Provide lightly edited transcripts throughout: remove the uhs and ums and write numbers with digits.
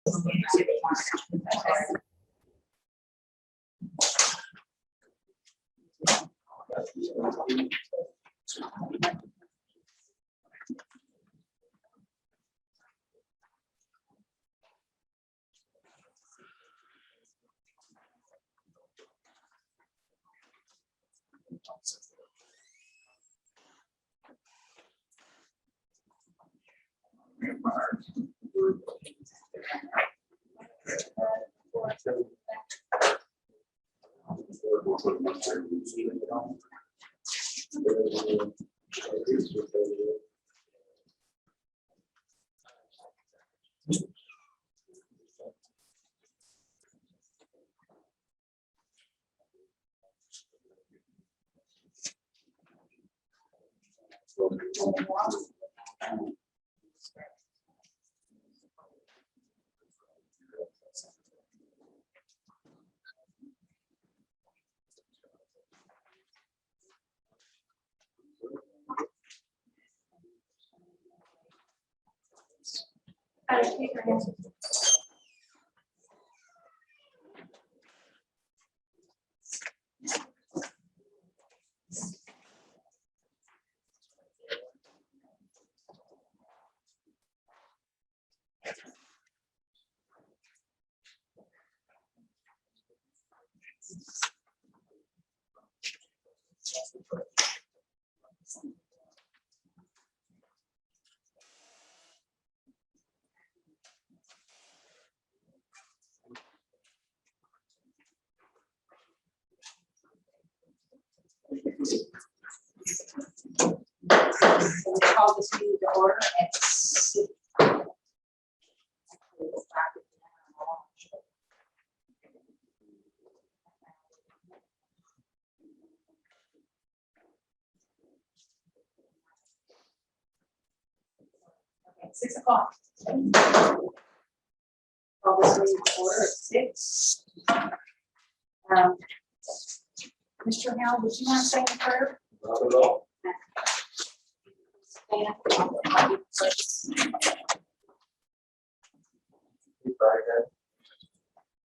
We call this meeting to order at 6. Okay, 6 o'clock. Call this meeting to order at 6. Mr. Howell, would you want to say a prayer? Not at all.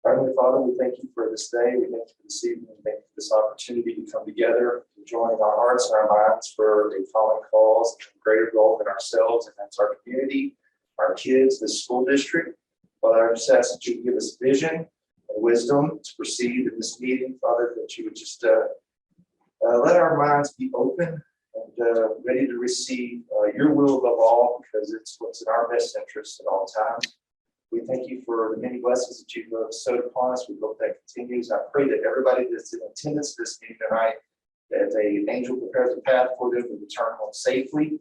Heavenly Father, we thank you for this day. We thank you for this evening. We thank you for this opportunity to come together, to join our hearts and our minds for a common cause, a greater goal than ourselves, and that's our community, our kids, the school district. Father, I just ask that you give us vision and wisdom to proceed in this meeting, Father, that you would just let our minds be open and ready to receive your will above all, because it's what's in our best interest at all times. We thank you for the many blessings that you've bestowed upon us. We hope that continues. I pray that everybody that's in attendance this meeting tonight, that an angel prepares a path for them to return home safely,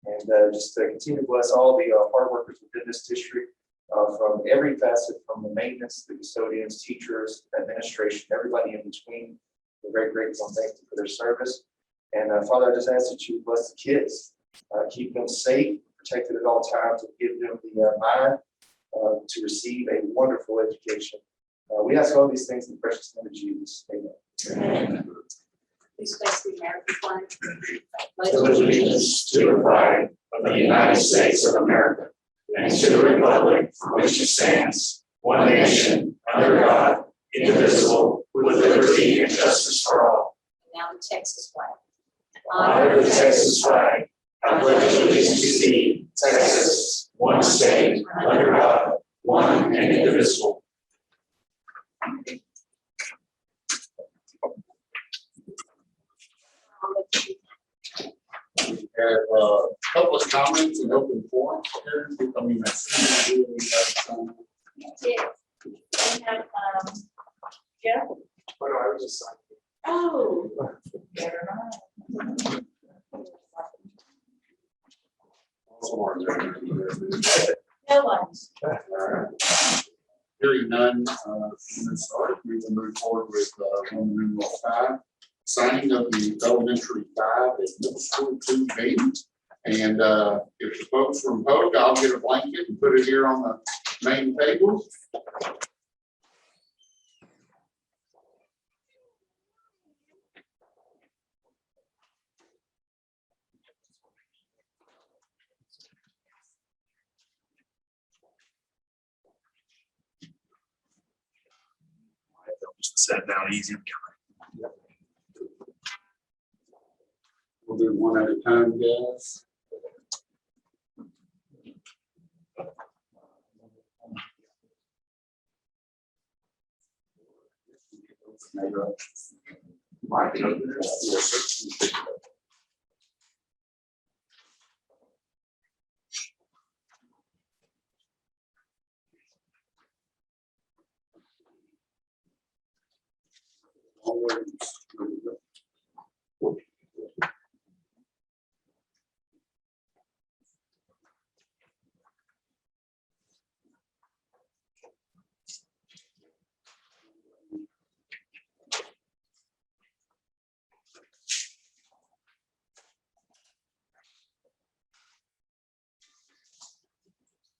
and just continue to bless all the hard workers within this district, from every facet, from the maintenance, the custodians, teachers, administration, everybody in between. We're very grateful and thankful for their service. And Father, I just ask that you bless the kids, keep them safe, protected at all times, and give them the mind to receive a wonderful education. We ask all these things in the precious name of Jesus. Amen. Please place the American flag. Pledge allegiance to the flag of the United States of America and to the republic for which it stands, one nation, under God, indivisible, with liberty and justice for all. And now the Texas flag. Honor the Texas flag. I pledge allegiance to thee, Texas, one state, under God, one and indivisible. Public comments and open forum. I mean, that's really We have, Jeff. Oh, no, I was just saying. Oh, better not. No one's. Hearing none, we will move forward with Roman numeral 5, signing of the elementary 5 at middle school 2 meetings. And if the folks from Polk, I'll get a blanket and put it here on the main table. just set down easy. We'll do one at a time, guys. Yes, sir.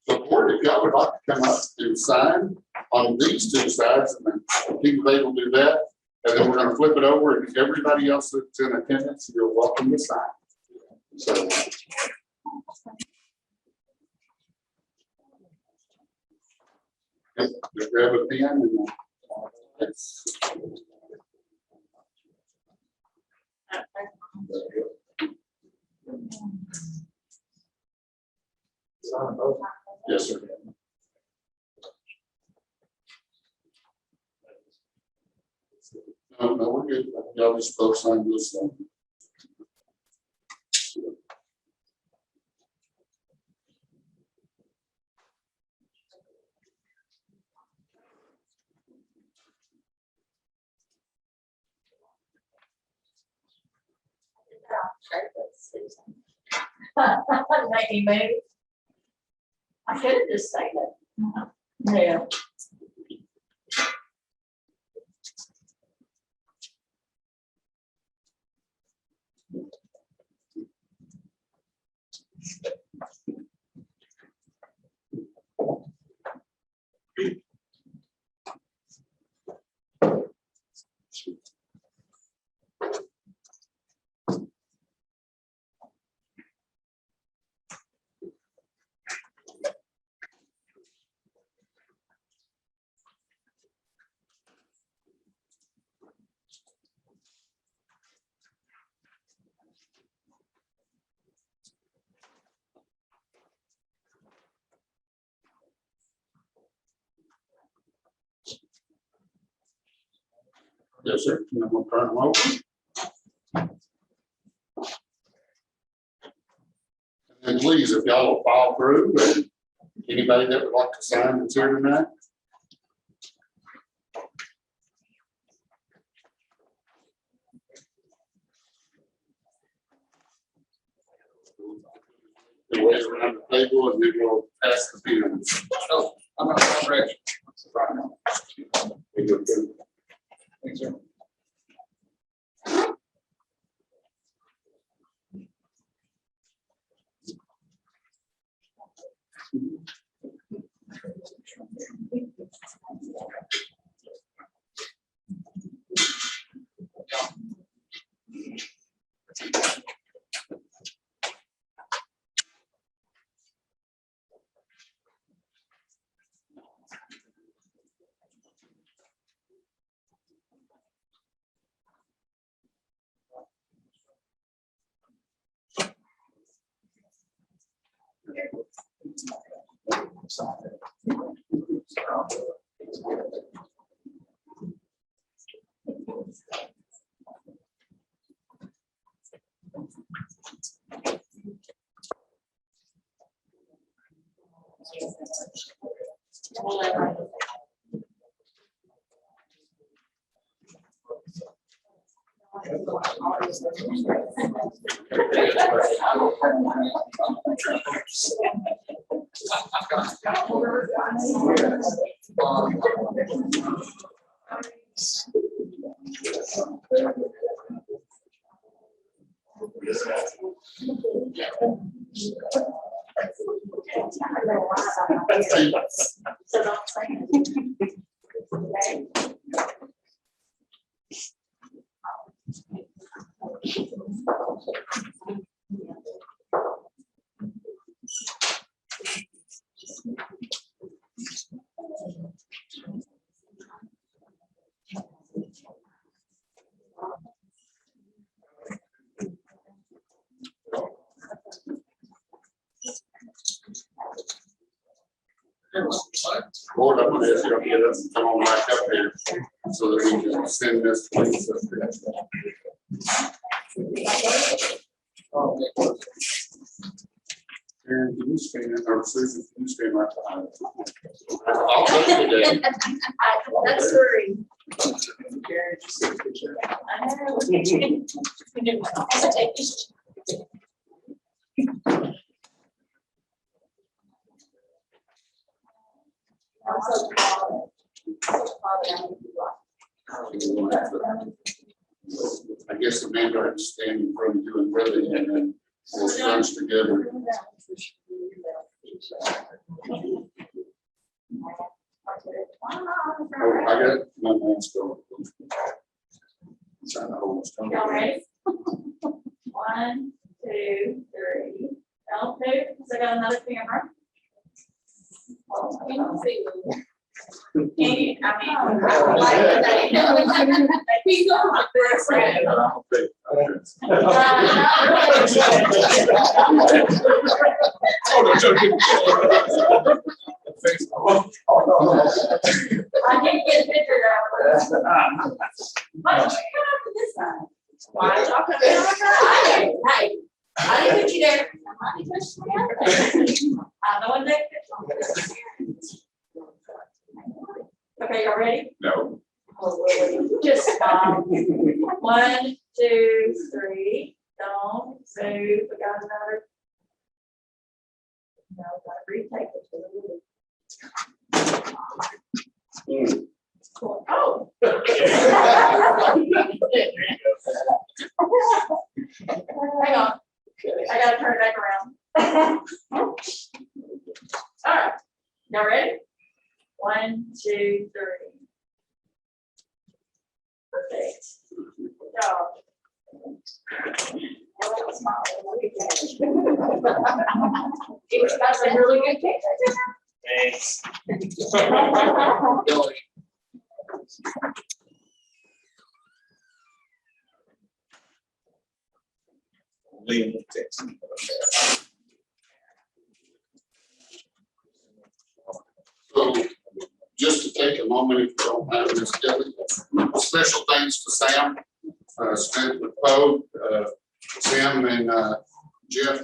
So, board, if y'all would like to come up and sign on these two sides, and then King Bay will do that, and then we're gonna flip it over, and everybody else that's in attendance, you're welcome to sign. So. Just grab a pen and. It's. Yes, sir. No, we're good. Y'all just both sign this one. Maybe, maybe. I could have just said it. Yeah. Yes, sir. And I'm gonna turn them over. And please, if y'all will follow through, and anybody that would like to sign that's here tonight. We'll wait around the table and then we'll pass the pens. Oh, I'm not ready. Thanks, sir. So don't say it. Board, I'm gonna ask you to get us, come on back up here so that we can send this to Lisa. Aaron, can you stand, or Susan, can you stand right behind us? I'll take it today. That's three. I guess the man got to stand in front of you and really, and then we'll crunch together. Oh, I got my man's going. Trying to hold us. Y'all ready? 1, 2, 3. Don't move, because I got another camera. Can you see? Can you, I mean, I would like to say, he's on my best friend. I can't get a picture of it. Why don't you come up to this side? Why don't y'all come down? Hey, I didn't put you there. I didn't put you there. I know what that picture. Okay, y'all ready? No. Just 1, 2, 3. Don't move. We got another. No, gotta retake it to the movie. Oh. Hang on. I gotta turn it back around. All right. Y'all ready? 1, 2, 3. Perfect. Good job. That's a really good picture. Thanks. Liam, thanks. So just to take a moment, if you don't mind, Ms. Kelly, special thanks to Sam, Smith with Poe, Sam and Jeff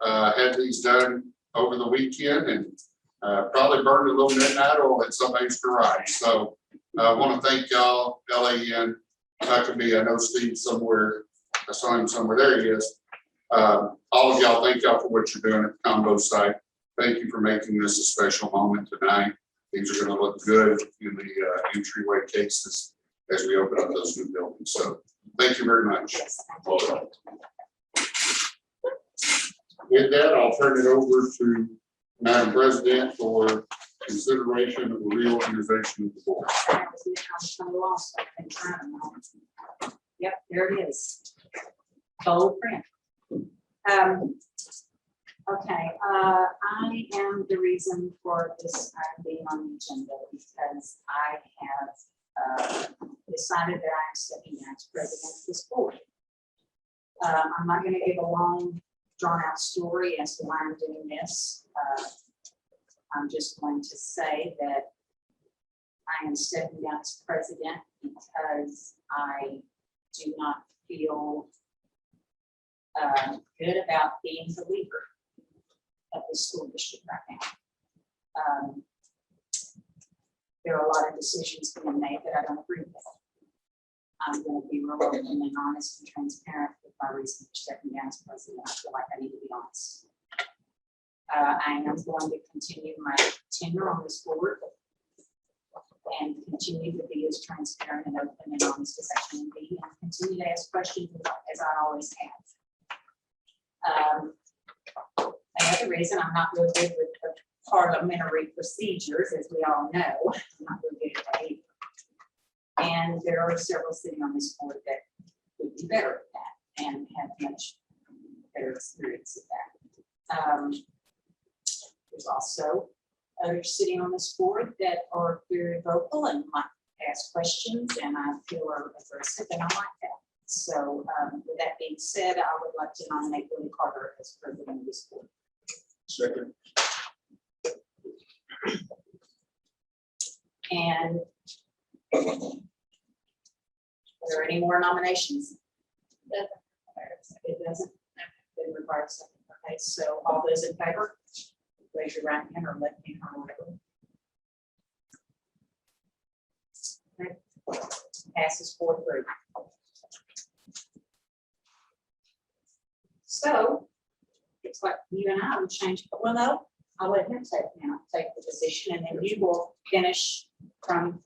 had these done over the weekend and probably burned a little midnight oil at somebody's garage. So I want to thank y'all, Ellie and Huckabee. I know Steve somewhere, I saw him somewhere, there he is. All of y'all, thank y'all for what you're doing at the combo site. Thank you for making this a special moment tonight. Things are going to look good in the entryway cases as we open up those new buildings. So thank you very much. With that, I'll turn it over to Madam President for consideration of the reorganization of the board. Yep, there it is. Bold print. Okay, I am the reason for this item being on the agenda because I have decided that I'm stepping down as president of this board. I'm not going to give a long, drawn-out story as to why I'm doing this. I'm just going to say that I am stepping down as president because I do not feel good about being the leader of the school district right now. There are a lot of decisions being made that I don't agree with. I'm going to be real open and honest and transparent with my reason for stepping down as president. I feel like I need to be honest. I am going to continue my tenure on this board and continue to be as transparent and open and honest as I can be and continue to ask questions as I always have. Another reason I'm not real good with the parliamentary procedures, as we all know, I'm not real good at that either. And there are several sitting on this board that would be better at that and have much better experience at that. There's also others sitting on this board that are very vocal and might ask questions, and I feel are aggressive, and I like that. So with that being said, I would like to nominate Willie Carter as president of this board. Second. And are there any more nominations? It doesn't. It requires a second. Okay, so all those in favor, raise your right hand or left hand or whatever. Okay. Passes 4-3. So it's like you and I would change, well, no, I'll let him take the position, and then you will finish from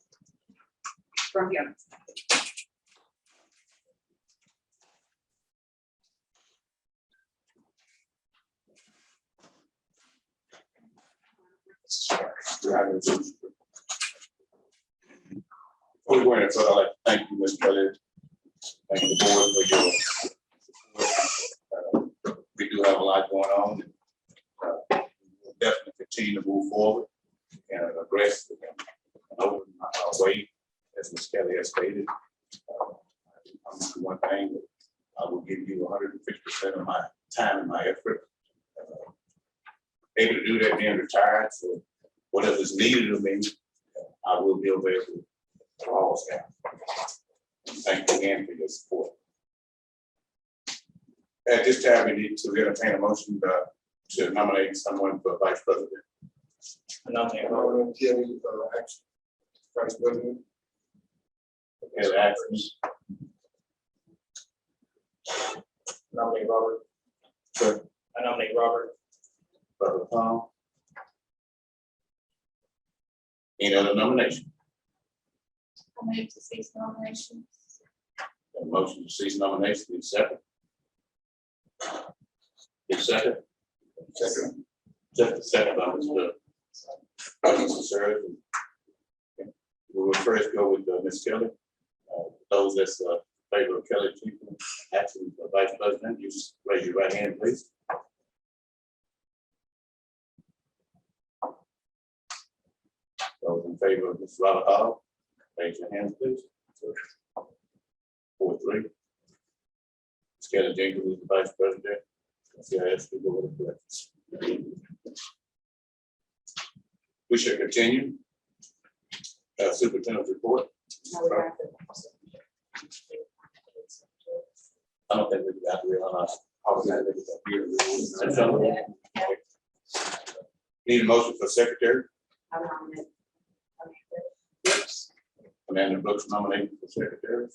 here. Before we go any further, I'd like to thank you, Ms. Kelly. Thank the board for your support. We do have a lot going on. We'll definitely continue to move forward and aggressive and open our way, as Ms. Kelly has stated. I'm gonna do one thing, I will give you 150% of my time and my effort. Able to do that being retired, so whatever is needed of me, I will be available for all staff. Thank you again for your support. At this time, we need to entertain a motion to nominate someone for vice president. Nominate Robert Kelly for action, vice president. As actions. Nominate Robert. Sure. I nominate Robert. Brother Tom. Any other nomination? I'll move to cease nominations. A motion to cease nomination, need a second? Need a second? Second. Second by Mr. Sir. We will first go with Ms. Kelly. Those that's favor of Kelly Chiefman, acting for vice president, you just raise your right hand, please. Those in favor of Mr. Robert Hall, raise your hands, please. 4-3. Ms. Kelly Jenkins is the vice president. See, I ask you to go with the corrections. We should continue. Superintendent's report. No, we have to- I don't think we got to realize how that is up here. Need a motion for secretary. I nominate. Amanda Brooks nominated for secretary.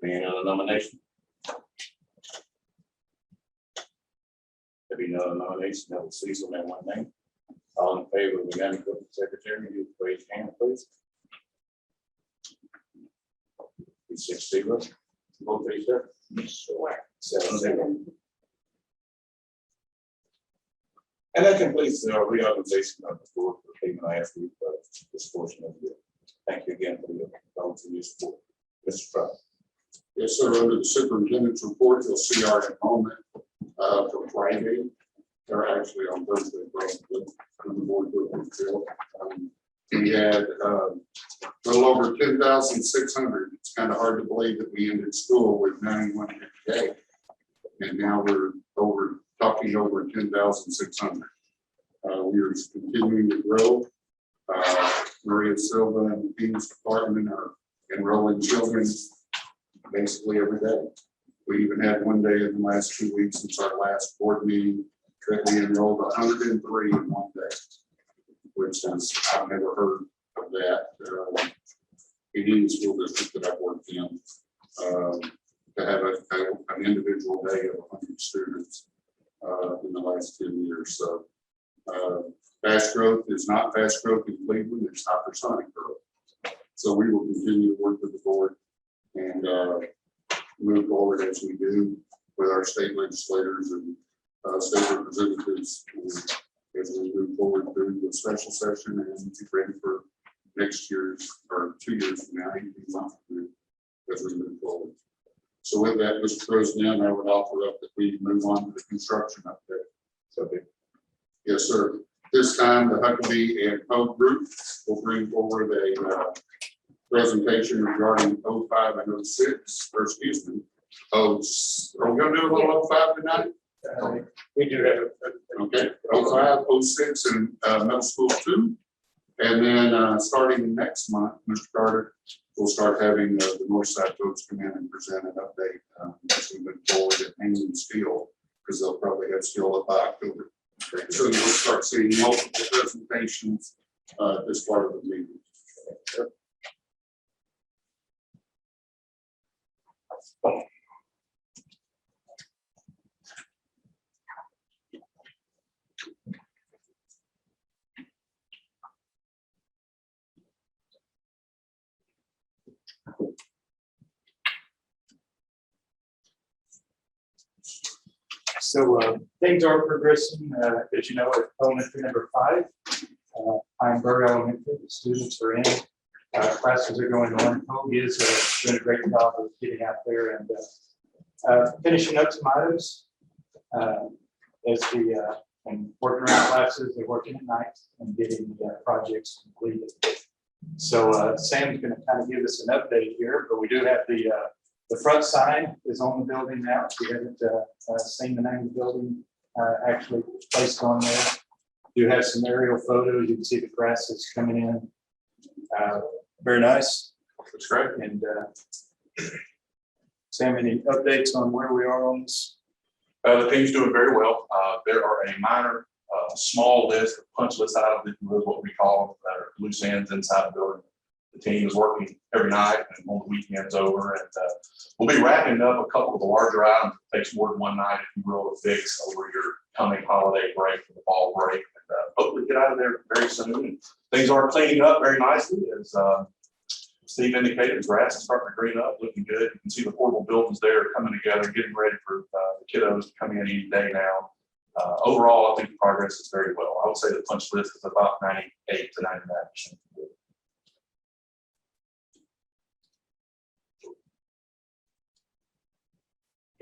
Any other nomination? There be no other nomination, that will cease on that one name. All in favor of Amanda Brooks for secretary, you raise your hand, please. 6-0. Vote please, sir. Sure. 7-0. And that completes the reorganization of the board for Cleveland ISD for this portion of the year. Thank you again for your votes and your support. Mr. Trout. Yes, sir. Under the superintendent's report, you'll see our enrollment for Friday. They're actually on Thursday, probably, on the board. We had a little over 10,600. It's kind of hard to believe that we ended school with 91 today. And now we're talking over 10,600. We are continuing to grow. Maria Silva and the Dean's Department are enrolling children basically every day. We even had one day in the last 2 weeks since our last board meeting that we enrolled 103 in one day, which is, I've never heard of that. In any school district that I've worked in, to have an individual day of 100 students in the last 10 years. So fast growth is not fast growth in Cleveland, it's hypersonic growth. So we will continue to work with the board and move forward as we do with our state legislators and state representatives as we move forward through the special session and be ready for next year's or 2 years from now, 18 months from now, as we move forward. So with that, Mr. President, I would offer up that we move on to the construction update. Okay. Yes, sir. This time, the Huckabee and Poe group will bring forward a presentation regarding 05 and 06, or excuse me. Are we gonna do a little 05 tonight? We do have Okay, 05, 06, and middle school 2. And then starting next month, Mr. Carter, we'll start having the north side folks come in and present an update as we move forward at Hanging Steel, because they'll probably have steel up by October. So you'll start seeing multiple presentations as part of the meeting. So things are progressing, as you know, at elementary number 5, Pine Elementary, the students are in, classes are going on. Toby is doing a great job of getting out there and finishing up tomatoes and working around classes. They're working at night and getting the projects completed. So Sam's going to kind of give us an update here, but we do have the front sign is on the building now. We haven't seen the name of the building actually placed on there. You have some aerial photos. You can see the grass is coming in. Very nice. That's great. And Sam, any updates on where we are on this? The team's doing very well. There are a minor, small list of punch list items, what we call them, that are loose ends inside the building. The team is working every night and on the weekends over, and we'll be wrapping up a couple of the larger items. It takes more than one night, if you will, to fix over your coming holiday break for the fall break. And hopefully get out of there very soon. And things are cleaning up very nicely, as Steve indicated. The grass is starting to green up, looking good. You can see the portable buildings there coming together, getting ready for the kiddos to come in any day now. Overall, I think the progress is very well. I would say the punch list is about 98 to 99%.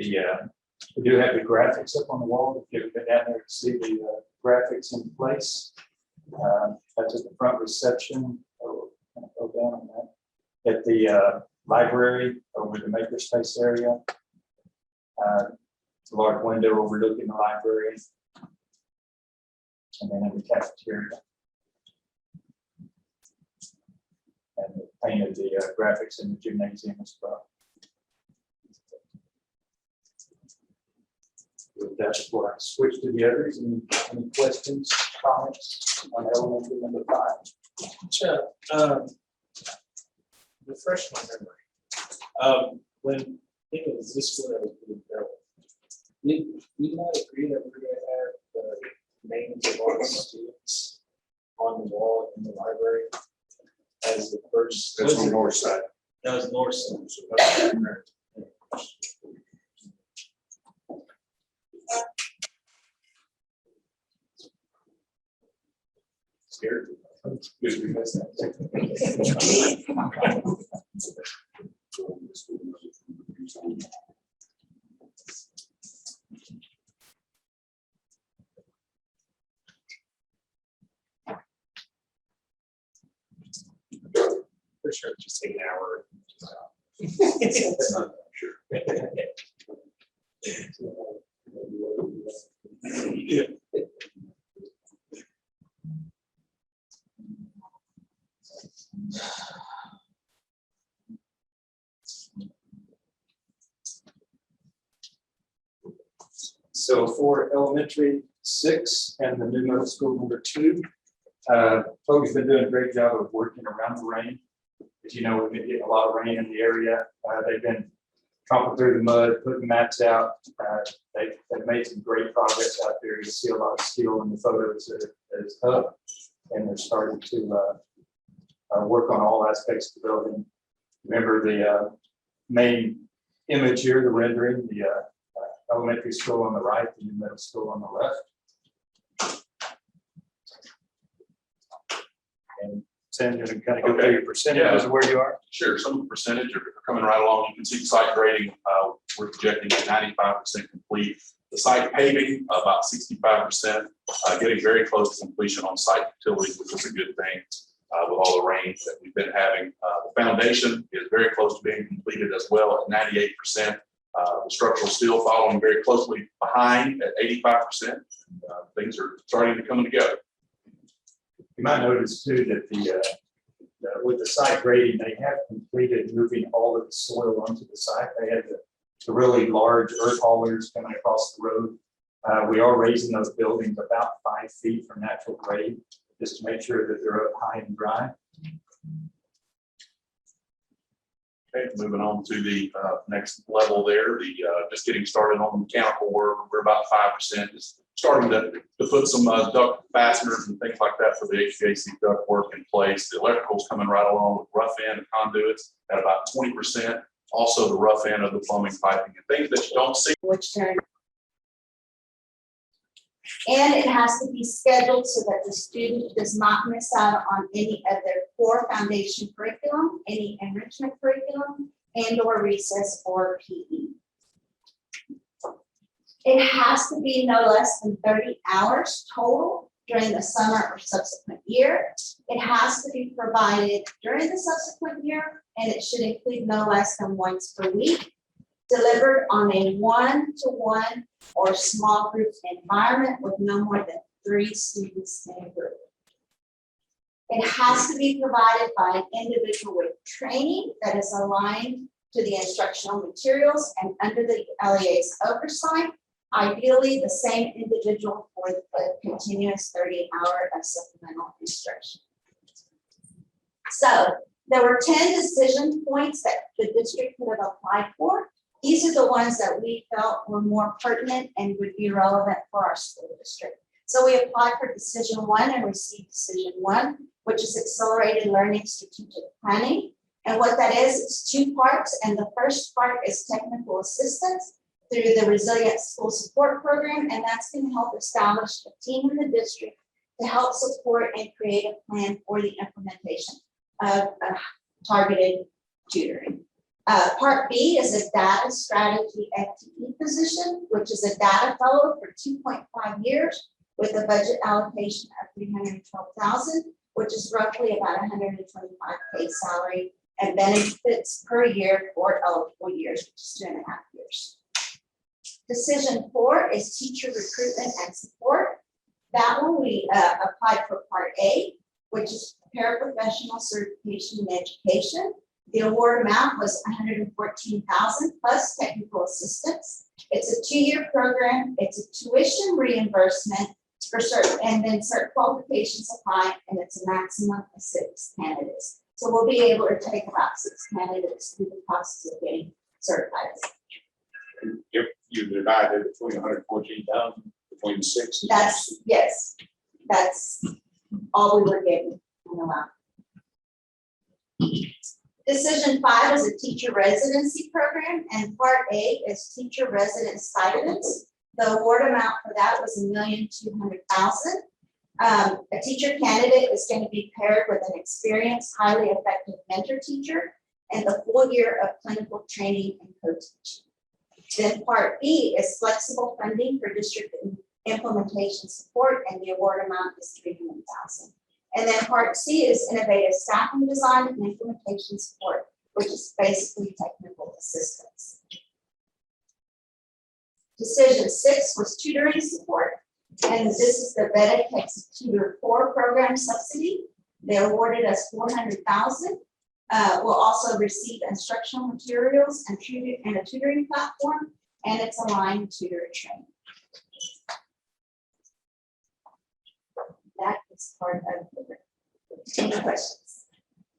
We do have the graphics up on the wall. If you've been down there to see the graphics in place. That's at the front reception. Go down on that. At the library over the makerspace area. It's a large window overlooking the library. And then in the cafeteria. And we painted the graphics in the gymnasium as well. With that, before I switch to the others, any questions, comments on elementary number 5? Sure. Refresh my memory. When I think it was this one I was being built, we might agree that we're gonna have the names of all the students on the wall in the library as the first. That's on the north side. That was north side. So that's correct. Scared? Because we missed that. For sure, just take an hour. Sure. Yeah. So for elementary 6 and the new middle school number 2, Toby's been doing a great job of working around the rain. As you know, we've been getting a lot of rain in the area. They've been tromping through the mud, putting mats out. They've made some great progress out there. You see a lot of steel in the photos that is up, and they're starting to work on all aspects of the building. Remember the main image here, the rendering, the elementary school on the right, the new middle school on the left. And Sam, you're going to kind of go through your percentages of where you are. Sure, some of the percentage are coming right along. You can see the site grading, we're projecting at 95% complete. The site paving, about 65%, getting very close to completion on site utilities, which is a good thing with all the rain that we've been having. The foundation is very close to being completed as well at 98%. The structural steel following very closely behind at 85%. Things are starting to come together. You might notice too that with the site grading, they have completed moving all of the soil onto the site. They had the really large earth haulers coming across the road. We are raising those buildings about 5 feet from natural grade, just to make sure that they're up high and dry. Okay, moving on to the next level there, just getting started on the mechanical work. We're about 5%, just starting to put some duct fasteners and things like that for the HVAC duct work in place. The electrical's coming right along with rough end and conduits at about 20%. Also the rough end of the plumbing, piping, and things that you don't see. which turn. And it has to be scheduled so that the student does not miss out on any of their core foundation curriculum, any enrichment curriculum, and or recess or PE. It has to be no less than 30 hours total during the summer or subsequent year. It has to be provided during the subsequent year, and it should include no less than once per week, delivered on a 1-to-1 or small group environment with no more than 3 students in a group. It has to be provided by an individual with training that is aligned to the instructional materials and under the LEA's oversight. Ideally, the same individual for the continuous 30-hour of supplemental instruction. So there were 10 decision points that the district could have applied for. These are the ones that we felt were more pertinent and would be relevant for our school district. So we applied for decision 1 and received decision 1, which is accelerated learning strategic planning. And what that is, it's 2 parts. And the first part is technical assistance through the Resilient School Support Program. And that's going to help establish a team in the district to help support and create a plan for the implementation of targeted tutoring. Part B is a data strategy FTE position, which is a data fellow for 2.5 years with a budget allocation of $312,000, which is roughly about $125K salary and benefits per year for eligible years, which is 2.5 years. Decision 4 is teacher recruitment and support. That one we applied for Part A, which is paraprofessional certification in education. The award amount was $114,000 plus technical assistance. It's a 2-year program. It's a tuition reimbursement for certain, and then certain qualifications apply, and it's a maximum of 6 candidates. So we'll be able to take about 6 candidates through the process of getting certified. If you divide it between 114,000 between 6. That's, yes, that's all we were given in the lab. Decision 5 is a teacher residency program, and Part A is teacher resident stipends. The award amount for that was $1,200,000. A teacher candidate is going to be paired with an experienced, highly effective mentor teacher and the full year of clinical training and co-teaching. Then Part B is flexible funding for district implementation support, and the award amount is $300,000. And then Part C is innovative staffing design and implementation support, which is basically technical assistance. Decision 6 was tutoring support, and this is the vetted Texas Tutor 4 program subsidy. They awarded us $400,000. We'll also receive instructional materials and a tutoring platform, and it's aligned tutor training. That is part of the. Any questions?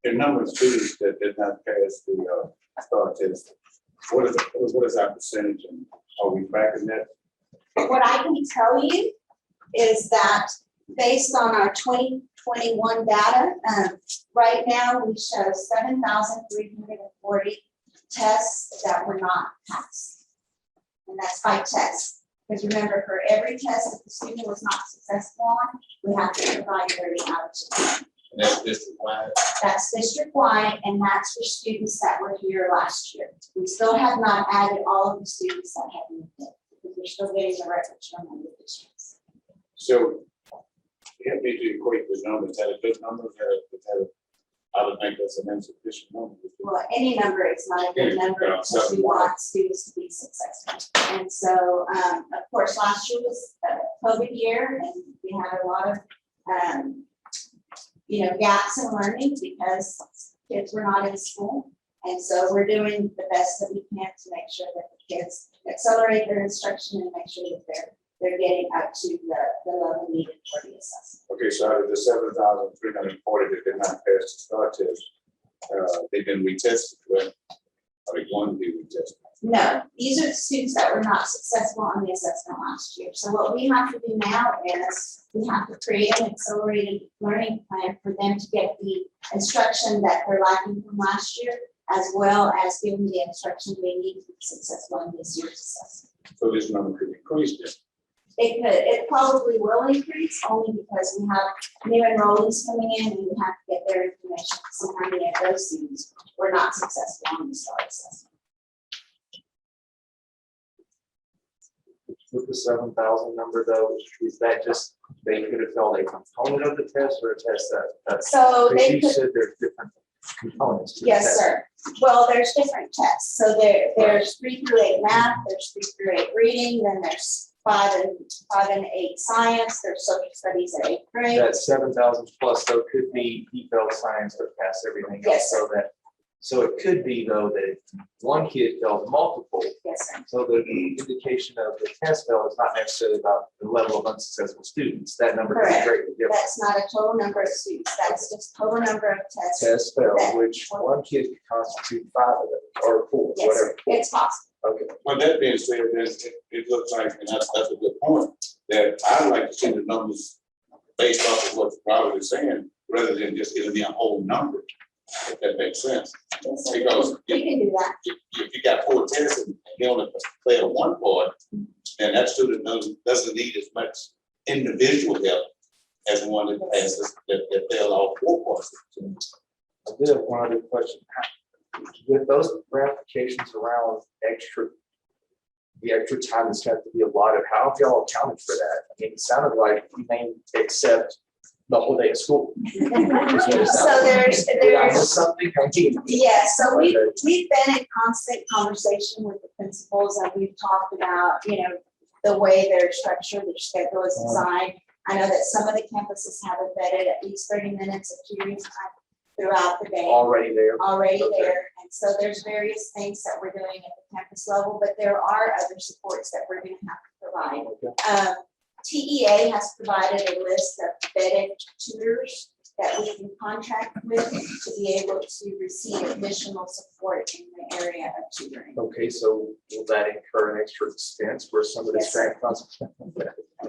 The number of students that did not pass the STAR test, what is our percentage, and are we tracking that? What I can tell you is that based on our 2021 data, right now we show 7,340 tests that were not passed. And that's by test. Because remember, for every test that the student was not successful on, we have to provide 30 outages. And that's district-wide? That's district-wide, and that's for students that were here last year. We still have not added all of the students that have moved in, because we're still getting the records from the districts. So, help me to equate the numbers, that a good number, that I would think that's an insufficient number. Well, any number is not a good number Yeah, because we want students to be successful. And so, of course, last year was a COVID year and we had a lot of, gaps in learning because kids were not in school. And so we're doing the best that we can to make sure that the kids accelerate their instruction and make sure that they're getting up to the level needed for the assessment. Okay, so out of the 7,340 that did not pass the STAR test, they've been retested, correct? Are they going to be retested? No, these are the students that were not successful on the assessment last year. So what we have to do now is we have to create an accelerated learning plan for them to get the instruction that they're lacking from last year, as well as give them the instruction they need to be successful in this year's assessment. So this number could increase then. It probably will increase only because we have new enrollees coming in and we have to get their information to see how many of those students were not successful on the STAR assessment. With the 7,000 number though, is that just, they could have failed a component of the test or a test that's. So Because they you could, said there's different components to the yes, test. sir. Well, there's different tests. So there's 3 through 8 math, there's 3 through 8 reading, then there's 5 and 8 science, there's social studies at 8th grade. That 7,000 plus though could be, he failed science but passed everything else. Yes, sir. So it could be though that one kid failed multiple. Yes, sir. So the indication of the test fail is not necessarily about the level of unsuccessful students. That number could be Correct. greatly different. That's not a total number of students. That's just total number of tests. Test fail, that- which one kid could constitute 5 of them or 4, Yes, whatever. it's possible. Okay. But that being said, then it looks like, and that's a good point, that I'd like to see the numbers based off of what Robert is saying, rather than just giving me a whole number, if that makes sense. Yes, sir. Because We can do that. if you got 4 tests and you only fail one part, then that student doesn't need as much individual help as one that passes, that fail all 4 parts. I did have one other question. With those ramifications around the extra time that's got to be allotted, how have y'all accounted for that? I mean, it sounded like we may accept the whole day of school. So there's Something I need. yes, so we've Okay. been in constant conversation with the principals and we've talked about, the way they're structured, their schedule is designed. I know that some of the campuses have embedded at least 30 minutes of tutoring time throughout the day. Already there. Already Okay. there. And so there's various things that we're doing at the campus level, but there are other supports that we're gonna have to provide. TEA has provided a list of vetted tutors that we can contract with to be able to receive additional support in the area of tutoring. Okay, so will that incur an extra expense for some of this Yes, sir. grant funds?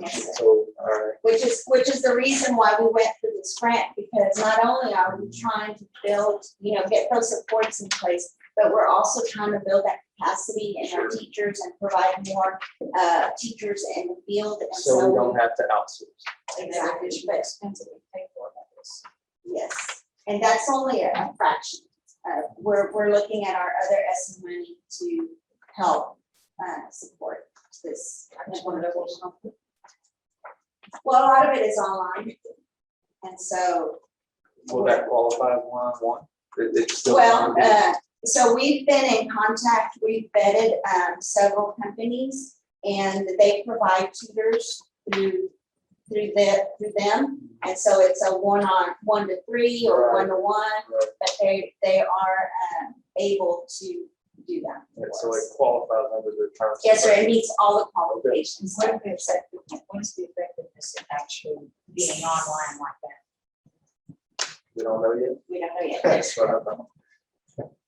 Yes, sir. So, all right. Which is the reason why we went through this grant, because not only are we trying to build, get those supports in place, but we're also trying to build that capacity in our teachers and provide more teachers in the field. And So we don't have to outsource. Exactly, but Expensive to pay for that. yes, and that's only a fraction. We're looking at our other SM money to help support this. Well, a lot of it is online, and so. Will that qualify as one-on-one? It's still. Well, so we've been in contact, we've vetted several companies, and they provide tutors through them. And so it's a 1-to-3 or Right. 1-to-1, Right. but they are able to do that. And for so it us. qualifies under the terms. Yes, sir, it meets all the qualifications. What is the effectiveness of actually being online like that? We don't know yet. We don't know yet. That's what I thought.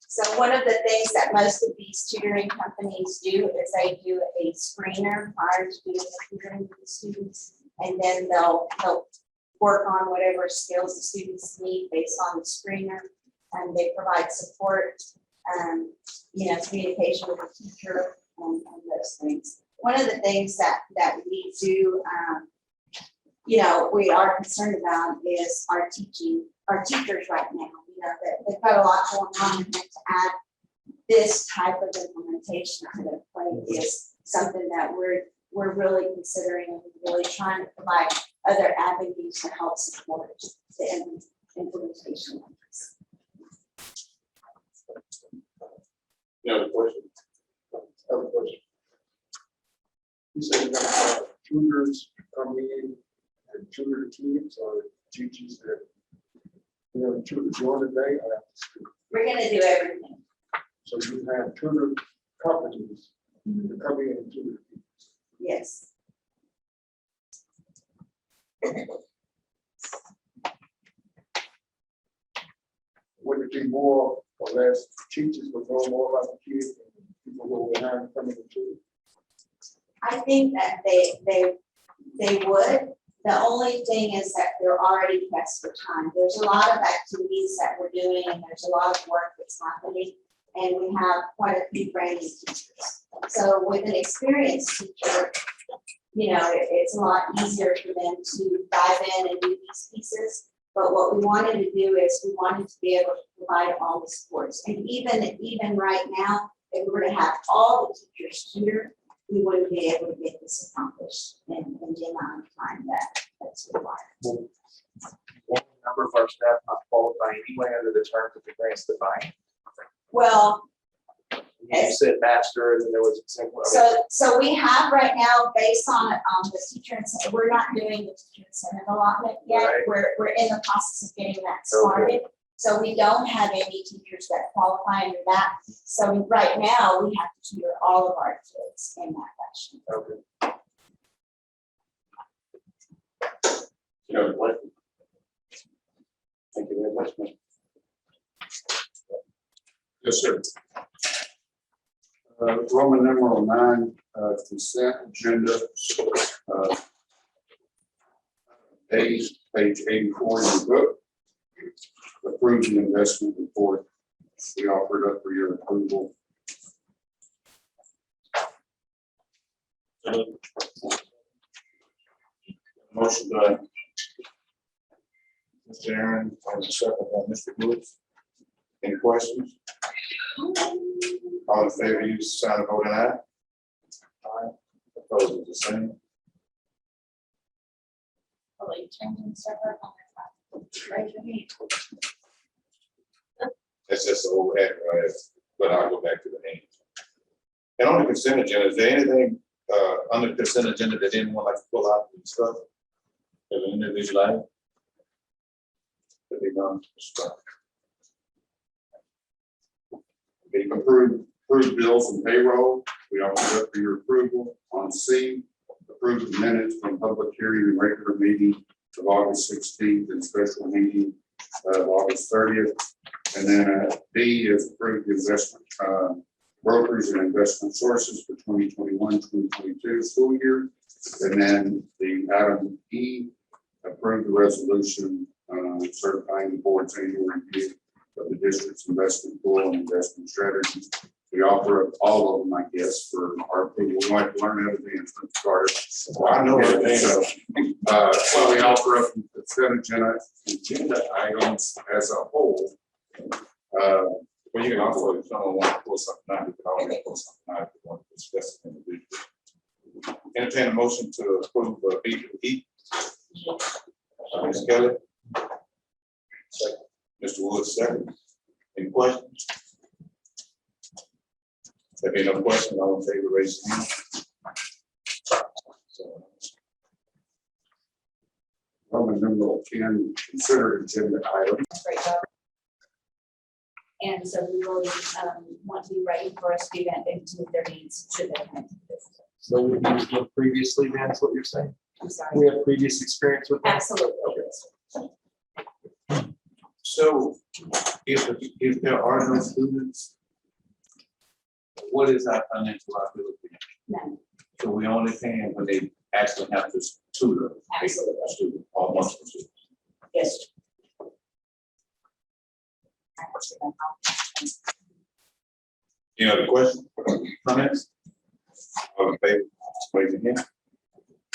So one of the things that most of these tutoring companies do is they do a screener prior to doing the tutoring with the students. And then they'll work on whatever skills the students need based on the screener. And they provide support, communication with the teacher and those things. One of the things that we do, we are concerned about is our teachers right now. That they've got a lot going on, and to add this type of implementation to the plate is something that we're really considering and really trying to provide other avenues to help support the implementation of this. Any other questions? Other question. You said you're gonna have tutors come in and tutor the kids or teachers that, tutor during the day or after school? We're gonna do everything. So you have tutor companies to come in and tutor the kids. Yes. Would it be more or less teachers would know more about the kids and people who are behind coming to tutor? I think that they would. The only thing is that they're already pressed for time. There's a lot of activities that we're doing and there's a lot of work that's happening. And we have quite a few brand new teachers. So with an experienced teacher, it's a lot easier for them to dive in and do these pieces. But what we wanted to do is we wanted to be able to provide all the supports. And even right now, if we were to have all the teachers tutor, we wouldn't be able to get this accomplished in the amount of time that's required. Will one member of our staff not qualify anyway under the terms of the grants defined? Well, You said master, and then there was example. so we have right now, based on the teacher incentive, we're not doing the teacher incentive allotment yet. Right. We're in the process of getting that started. So we don't have any teachers that qualify under that. So right now, we have to tutor all of our kids in that fashion. Okay. Any other questions? Thank you very much, Mr. Yes, sir. Roman numeral 9, consent agenda. Page 84 in the book. Approve the investment report. We offered up for your approval. Motion by Mr. Aaron, and a second by Mr. Woods. Any questions? All in favor, use the sign of voting aye. Aye. Opposed is the same. That's just the whole head, right? But I'll go back to the names. And on the consent agenda, is there anything on the consent agenda that anyone like to pull out and discuss? As an individual item? That they don't discuss. The approved bills and payroll. We offered up for your approval. On C, approve the minutes from public hearing and regular meeting of August 16th and special meeting of August 30th. And then B is approved the investment brokers and investment sources for 2021-2022 school year. And then the item E, approve the resolution certifying the board's annual review of the district's investment pool and investment strategies. We offer up all of them, I guess, for our approval. We want to learn how to dance from started. Well, I know what it So, so we offer up the agenda items as a whole. Well, you can also, if someone wants to pull something out, you can always pull something out if you want to discuss it individually. Entertain a motion to approve B through E. Ms. Kelly. Second. Mr. Woods, second. Any questions? There being no questions, all in favor, raise your hand. Roman numeral 10, consider agenda item. Great job. And so we really want to be ready for a student to meet their needs should they come into this. So we used it previously, then, is what you're saying? I'm sorry. We have previous experience with that? Absolutely. So if there are no students, what is our financial liability? None. So we only paying when they actually have to tutor a Absolutely. student or multiple students. Yes. Any other questions, comments? All in favor, raise your hand.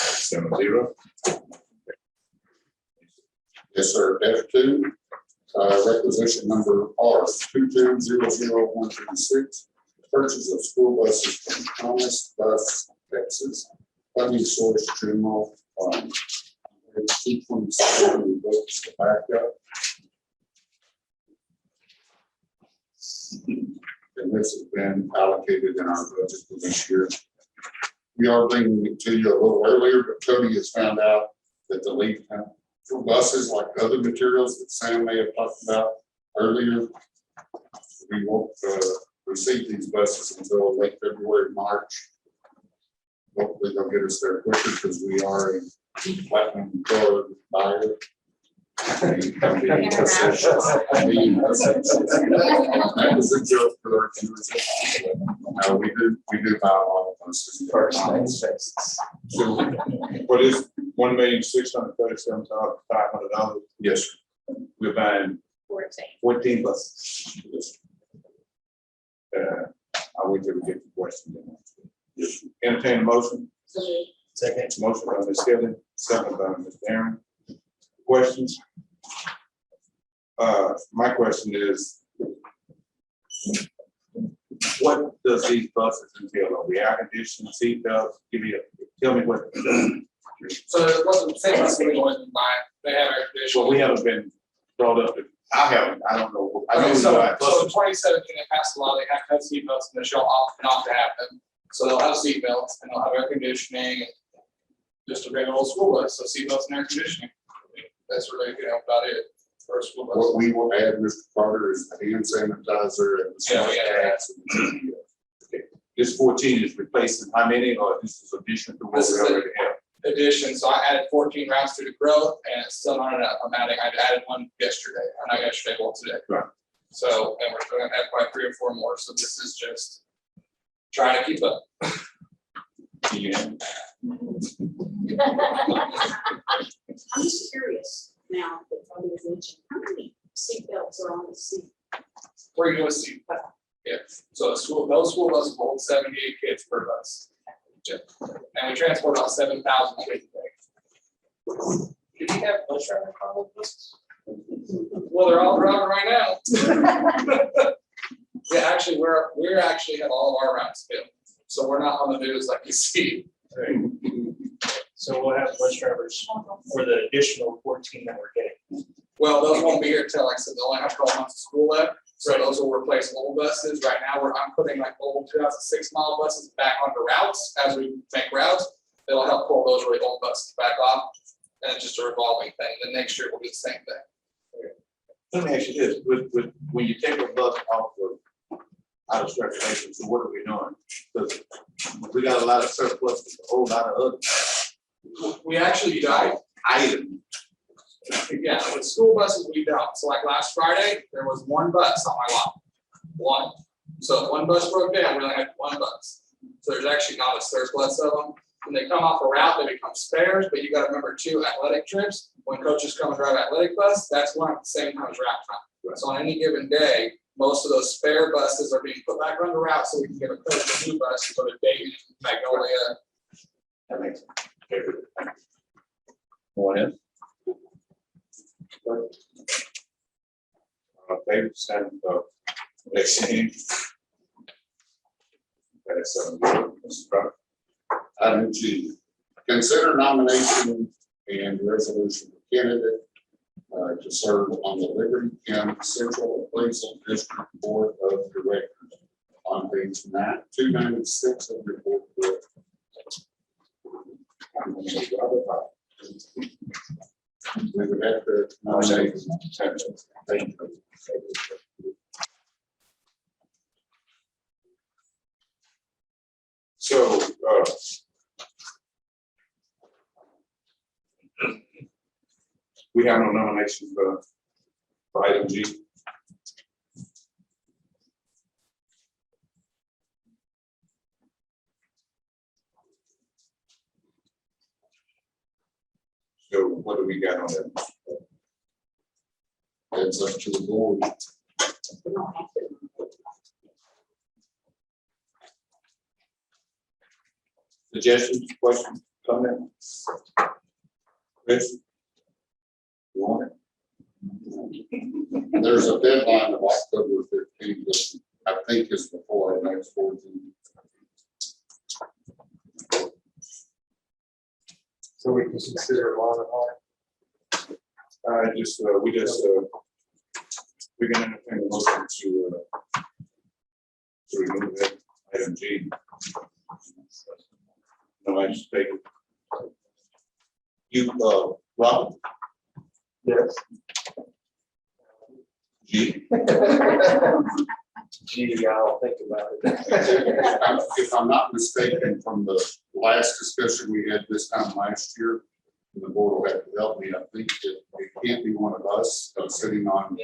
7-0. Yes, sir. F2, requisition number R 2200136. Purchase of school buses from Thomas Bus, Texas. Funding source general fund. Each one seven books to back up. And this has been allocated in our budget for this year. We are bringing it to you a little earlier, but Cody has found out that the lead time for buses, like other materials that Sam may have talked about earlier, we won't receive these buses until late February, March. Hopefully they'll get us there quicker because we are a platinum card buyer. That was a joke for our viewers. We do buy a lot of buses. First name basis. So what is $1,637,500? Yes, sir. We're buying 14 buses. I'll wait till we get the question. Yes. Entertain a motion. Second. Motion by Ms. Kelly, second by Mr. Aaron. Questions? My question is, what does these buses entail? Are we air conditioning, seat belts? Tell me what. So it wasn't the same as we went by, they have air conditioning. Well, we haven't been brought up, I haven't, I don't know. I know Okay, we so buy in buses. 2017, they passed a law, they have to have seatbelts and they shall opt not to have them. So they'll have seatbelts and they'll have air conditioning, and just a regular old school bus, so seatbelts and air conditioning. That's really, about it for a school bus. What we will add, Mr. Carter, is the hand sanitizer and the smart hats and the This 14 is replacing how many, or this is addition to what This we is it. already have? Addition, so I added 14 routes due to growth and it's still not enough. I added one yesterday, not yesterday, well, today. Right. So, and we're gonna have quite 3 or 4 more, so this is just trying to keep up. Yeah. I'm just curious now, that Father was mentioned, how many seatbelts are on the seat? Where you gonna see? Yeah, so those school buses hold 78 kids per bus. Yeah. And we transport about 7,000 kids a day. Did you have bus driver call buses? Well, they're all driving right now. Yeah, actually, we're actually have all of our routes filled, so we're not on the news like you see. So we'll have bus drivers for the additional 14 that we're getting. Well, those won't be here till, like I said, they'll only have 12 months of school left, so those will replace old buses. Right now, I'm putting like old 2006 model buses back onto routes as we make routes. It'll help pull those really old buses back off, and it's just a revolving thing. Then next year will be the same thing. Let me ask you this, when you take a bus off of out of circulation, so what are we doing? Because we got a lot of surplus, a whole lot of other We actually don't. items. Yeah, with school buses, we don't. So like last Friday, there was 1 bus on my lot. 1. So if 1 bus broke down, we only had 1 bus. So there's actually not a surplus of them. When they come off a route, they become spares, but you gotta remember too, athletic trips, when coaches come and drive athletic bus, that's one at the same time as route time. So on any given day, most of those spare buses are being put back on the route so we can give a coach a new bus to go to Dayton, Magnolia. That makes sense. Okay, good. Thank you. What else? Favor, stand up. Vaccine. That's Mr. Carter. Item G, consider nomination and resolution of candidate to serve on the Liberty County Central Appraisal District Board of Directors on page 296 of your board book. We would have to nominate. Thank you. So, we have no nominations for item G. So what do we got on that? It's up to the board. We don't have to. Suggestions, questions, comments? Chris? You want it? There's a deadline of October 15th, which I think is before our next board meeting. So we can consider it long and hard. We can entertain a motion to So we move that item G. No action taken. You, Robert, Yes. G, Gee, I'll think about it. If I'm not mistaken, from the last discussion we had this time last year, and the board will have to help me, I think it can't be one of us sitting on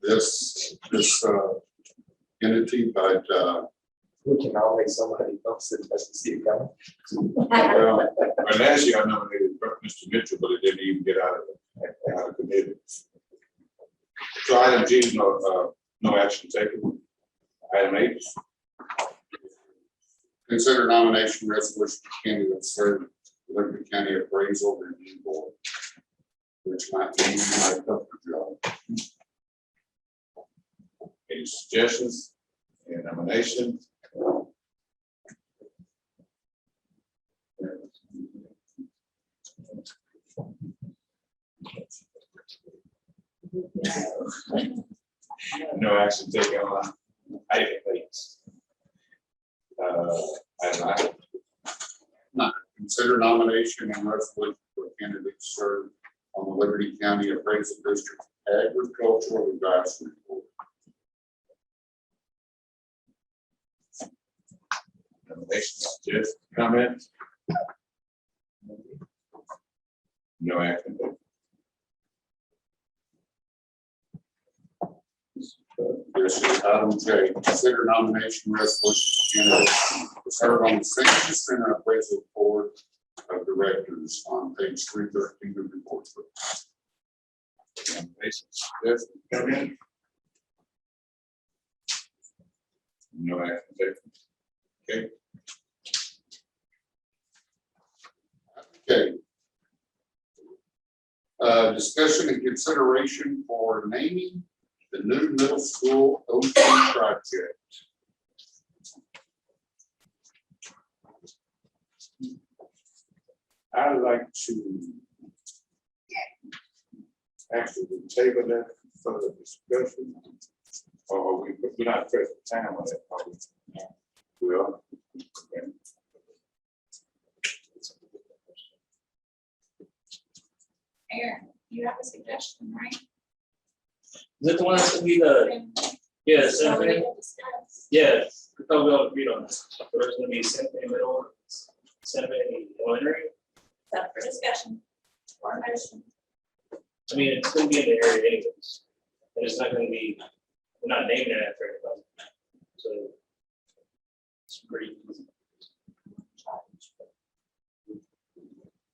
this entity, but We can nominate somebody else that doesn't see it coming. well, last year I nominated Mr. Mitchell, but it didn't even get out of committee. So item G is no action taken. Item H, consider nomination resolution for candidates serve Liberty County Appraisal Review Board, which might be my tougher job. any suggestions, any nominations? No action taken on item H. Item I, Consider nomination and resolution for candidates serve on the Liberty County Appraisal District Agricultural Advisory Board. nominations, just comments? No action taken. This is item J, consider nomination resolution for candidates to serve on the Senior Center Appraisal Board of Directors on page 313 of the report. Nominations, just comment? No action taken. Okay. Okay. Discussion and consideration for naming the new middle school OT project. I'd like to actually table that for the discussion. Or we're not pressing time on that, probably. We are. Okay. Aaron, you have a suggestion, right? Is that the one that's gonna be the, yeah, So we Santa Fe? can discuss. Yeah, I thought we all agreed on this. There's gonna be Santa Fe Middle, Santa Fe Elementary. Up for discussion or motion. I mean, it's gonna be in the area anyways. And it's not gonna be, we're not naming it after anybody. So. It's pretty easy.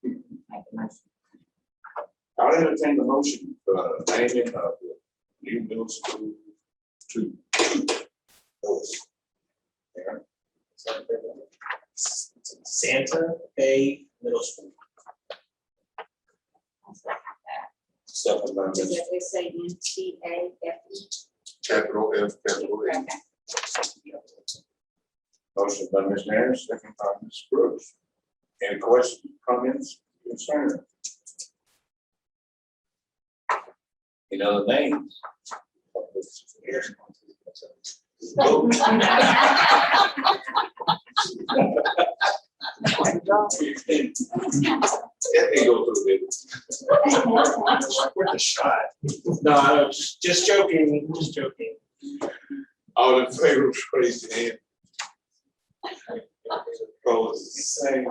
Make a motion. I'll entertain the motion for naming of the new middle school to. Santa Fe Middle School. Second by Is Ms. it, we say NTAFE? Capital F, capital A. Okay. Motion by Ms. Harris, second by Ms. Brooks. Any questions, comments, concerns? Any other names? Let me go through it. Worth a shot. No, I was just joking, just joking. All in favor, raise your hand. Opposed, same.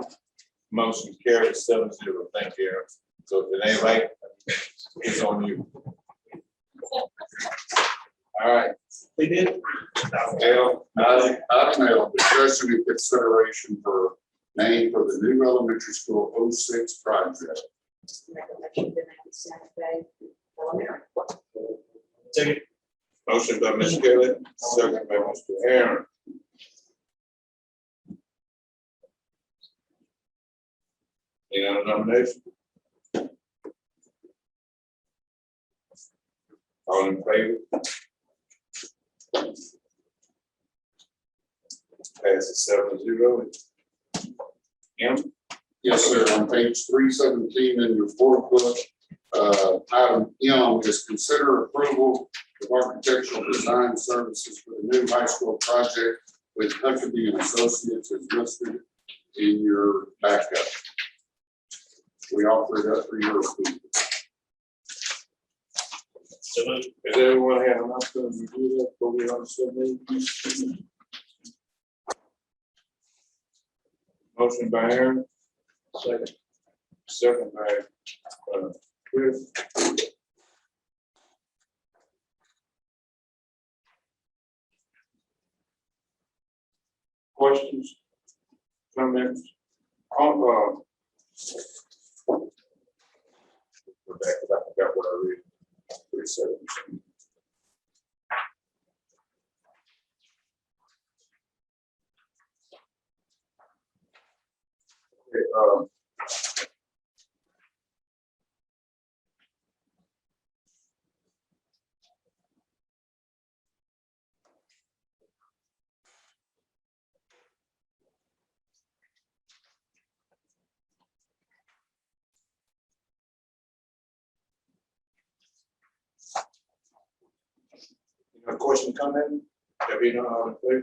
Motion carried 7-0. Thank you, Aaron. So if it ain't right, it's on you. All right. They did. L, Item L, discussion and consideration for name for the new elementary school 06 project. Recommendation to name Santa Fe Elementary. Second. motion by Ms. Kelly, second by Mr. Aaron. Any other nomination? All in favor? Passes 7-0. M, Yes, sir. On page 317 in your board book, item M is consider approval of architectural design services for the new high school project with Huckabee and Associates is listed in your backup. We offer it up for your approval. Does everyone have an opportunity to do that before we understand? Motion by Aaron. Second. Second by Chris. Questions? Comments? Go back, 'cause I forgot what I read. 37. Okay, question, comment? Have you know how to play?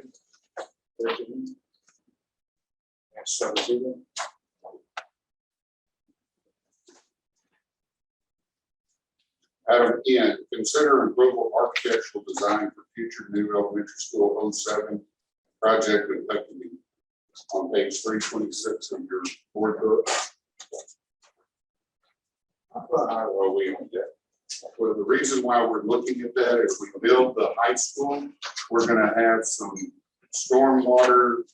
Item N, consider approval architectural design for future new elementary school 07 project with Huckabee on page 326 of your board book. How are we on that? Well, the reason why we're looking at that is we build the high school, we're gonna have some stormwater,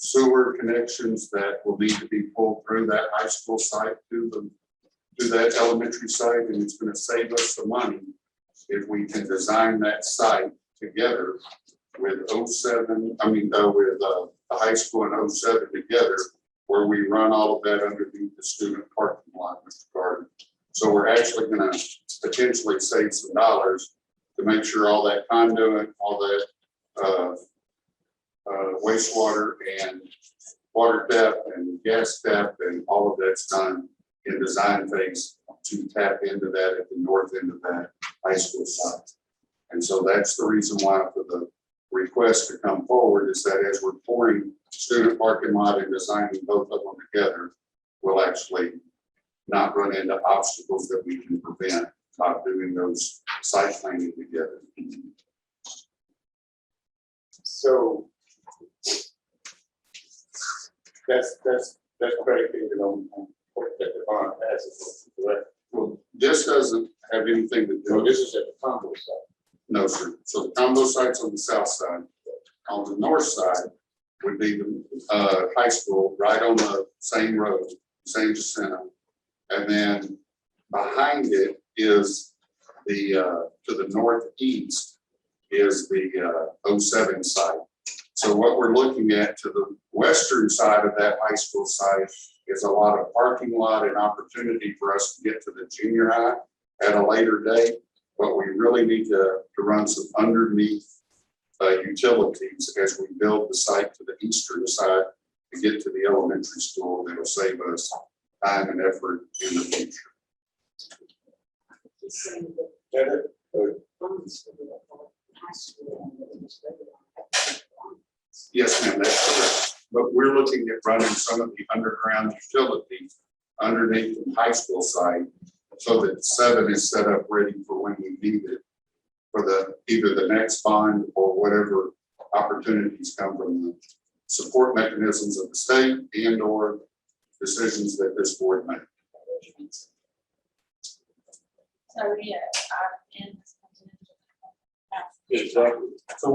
sewer connections that will need to be pulled through that high school site to that elementary site, and it's gonna save us some money if we can design that site together with the high school and 07 together, where we run all of that underneath the student parking lot, Mr. Carter. So we're actually gonna potentially save some dollars to make sure all that conduit, all that wastewater and water tap and gas tap and all of that's done in design phase to tap into that at the north end of that high school site. And so that's the reason why for the request to come forward is that as we're pouring student parking lot and designing both of them together, we'll actually not run into obstacles that we can prevent by doing those site planning together. So that's predicated on what that the bond passes, correct? Well, this doesn't have anything to do. So this is at the combo site. No, sir. So the combo site's on the south side. On the north side would be the high school, right on the same road, same center. And then behind it is the, to the northeast is the 07 site. So what we're looking at to the western side of that high school site is a lot of parking lot and opportunity for us to get to the junior high at a later date. But we really need to run some underneath utilities as we build the site to the eastern side to get to the elementary school. That'll save us time and effort in the future. Yes, ma'am, that's correct. But we're looking at running some of the underground utilities underneath the high school site so that 7 is set up ready for when we need it for either the next bond or whatever opportunities come from the support mechanisms of the state and or decisions that this board makes. So, yeah, Exactly. So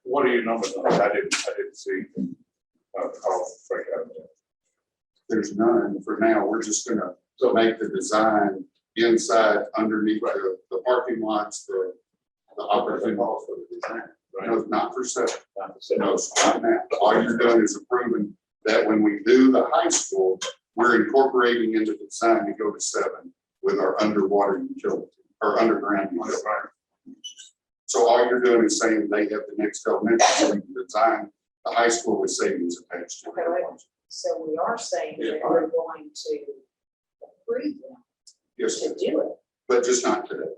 what are your numbers on that? I didn't see. There's none for now. We're just gonna make the design inside underneath the parking lots, the opportunity. Also the design, right? No, not for sale. Not to say No, not now. All you're doing is approving that when we do the high school, we're incorporating into the design to go to 7 with our underwater utility or underground utility. So all you're doing is saying they have the next elementary, so we can design the high school with savings attached to Okay, it. So we are saying that we're going to approve them Yes, to do it. but just not today.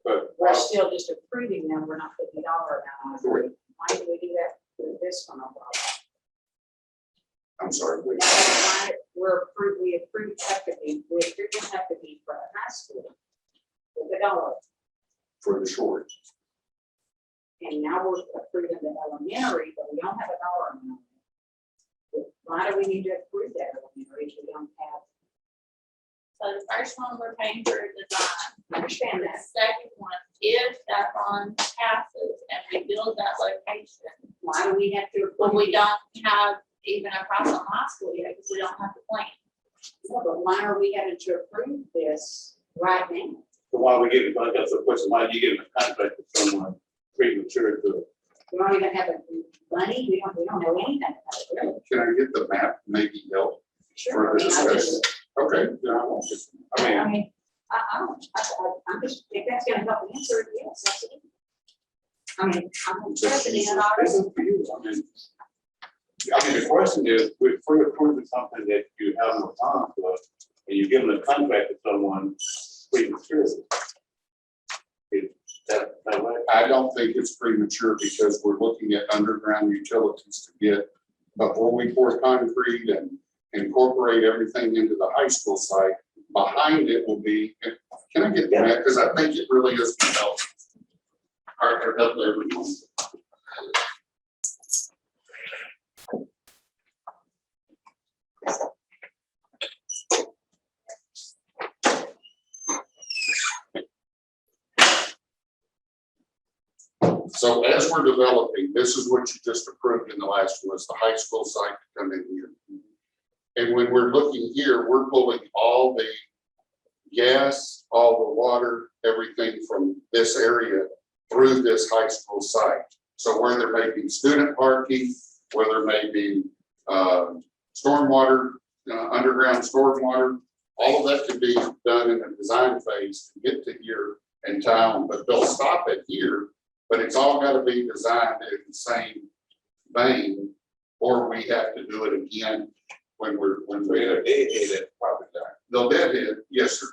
But We're still just approving them, we're not putting a dollar amount on it. Why do we do that with this one? I'm sorry, wait. Why we approved Huckabee, we approved Huckabee for high school with $1. For the short. And now we're approving the elementary, but we don't have $1 amount. Why do we need to approve that elementary if we don't have? So the first one, we're paying for design. I understand The that. second one, if that bond passes and we build that location, Why do we have to? well, we don't have even a price on high school yet, because we don't have the plan. No, but why are we having to approve this right now? So why are we getting, that's the question, why are you getting a contract with someone premature to? We don't even have the money, we don't know anything about it, really. Can I get the map, maybe help Sure. for the discussion? Okay, then I won't just, I mean, I'm just, if that's gonna help answer it, yes, that's it. I'm President this already. is for you, I mean, the question is, if we're approving something that you have no time for, and you're giving a contract to someone prematurely. Is that right? I don't think it's premature because we're looking at underground utilities to get, before we pour concrete and incorporate everything into the high school site. Behind it will be, can I get that? Because I think it really is gonna help. Or help everyone. So as we're developing, this is what you just approved in the last one, was the high school site to come in here. And when we're looking here, we're pulling all the gas, all the water, everything from this area through this high school site. So where there may be student parking, where there may be stormwater, underground stormwater, all of that can be done in the design phase to get to here in town, but they'll stop it here. But it's all got to be designed in the same vein, or we have to do it again when we're That property line. they'll deadhead, yes, sir,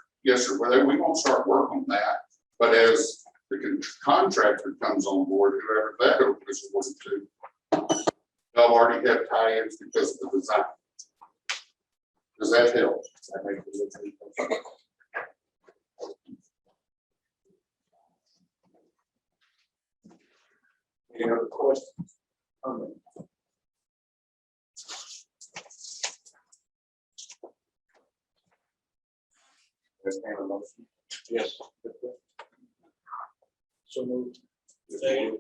well, we won't start work on that, but as the contractor comes on board, whoever that is going to, they'll already have tie-ins because of the design. Does that help? That makes it. Any other questions? Entertain a motion. Yes. So moved. Can you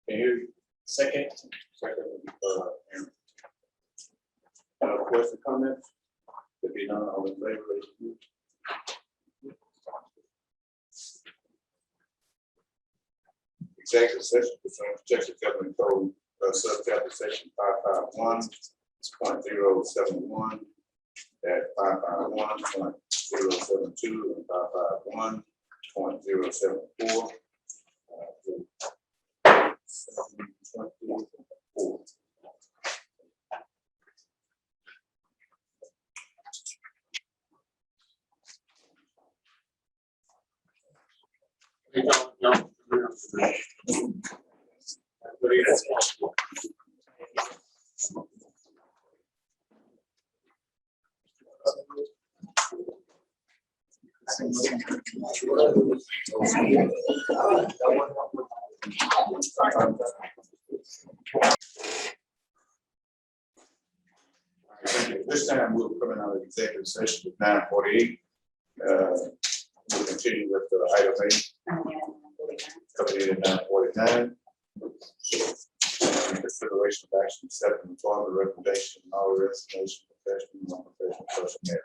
hear you? Second. Second, Aaron. Question, comments? If you none, all in favor, raise your hand. Executive session pursuant to Texas Government Code, subchapter section 551.071, at 551.072 and 551.074. This time we'll come out of executive session at 9:48. We'll continue with item 8. Coming in at 9:49. Consideration of action, accepting employment recommendation, and all resignation, professional, non-professional personnel.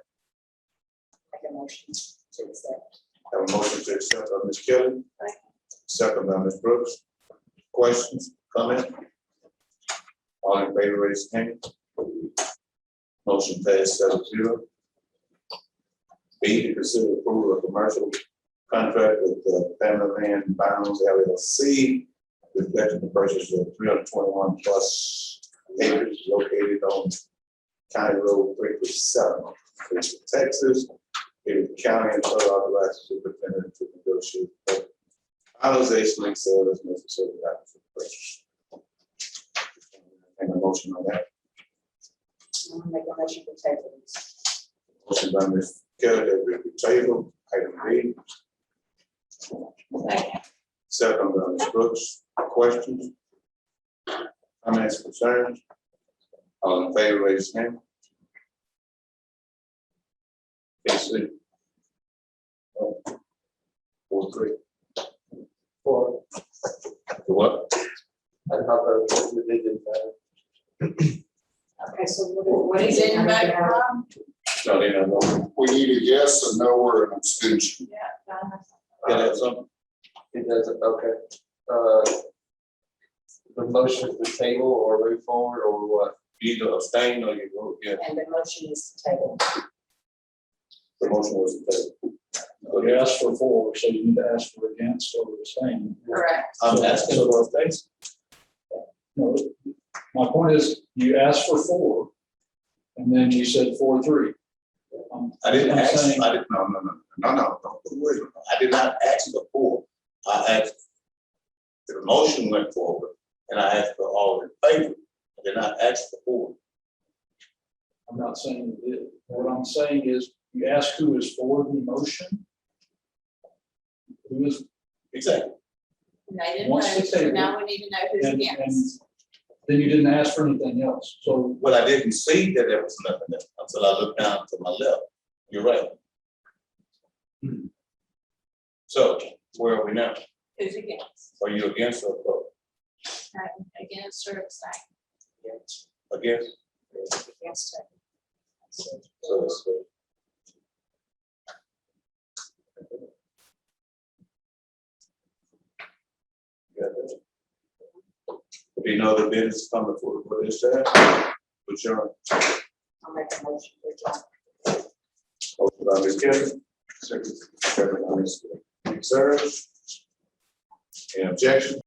Make a motion to accept. Have a motion to accept by Ms. Kelly. Second by Ms. Brooks. Questions, comments? All in favor, raise your hand. Motion passed 7-0. B, to consider approval of commercial contract with Family Land Bounds LLC, reflecting the purchase of 321 plus acres located on County Road 337, Texas. The county and other authorized superintendent to negotiate. I Analyzation like service necessary. And a motion on that. I'm gonna make a motion to table this. Motion by Ms. Kelly that we table item B. Second by Ms. Brooks. Questions? Comments, concerns? All in favor, raise your hand. Yes, sir. 4-3. For, What? I thought that they did that. Okay, so what is it? In the back, No, they don't know. We need a yes, a no, or an abstention. Yeah. Donna has something. Yeah, that's something. It doesn't, okay. The motion to table or move forward or what? Either abstain or you vote yes. And the motion is to table. The motion was to table. You asked for 4, so you need to ask for against or abstain. Correct. I'm asking for abstain. No, my point is, you asked for 4, and then you said 4-3. I didn't I'm ask, saying- I didn't, no, don't put words on it. I did not ask for 4. I asked, the motion went forward, and I asked for all in favor. I did not ask for 4. I'm not saying you did. What I'm saying is, you asked who is for the motion. Who is, Exactly. And they didn't Wants to know, so table. now we need to know who's and against. then you didn't ask for anything else, so Well, I didn't see that there was nothing else until I looked down to my left. You're right. So where are we now? Who's against? Are you against or for? Against or abstain? Against? Against it. So it's, If you know the business coming for this, which are, I'll make a motion to adjourn. motion by Ms. Kevin, second by Ms. Sarah. Any objection?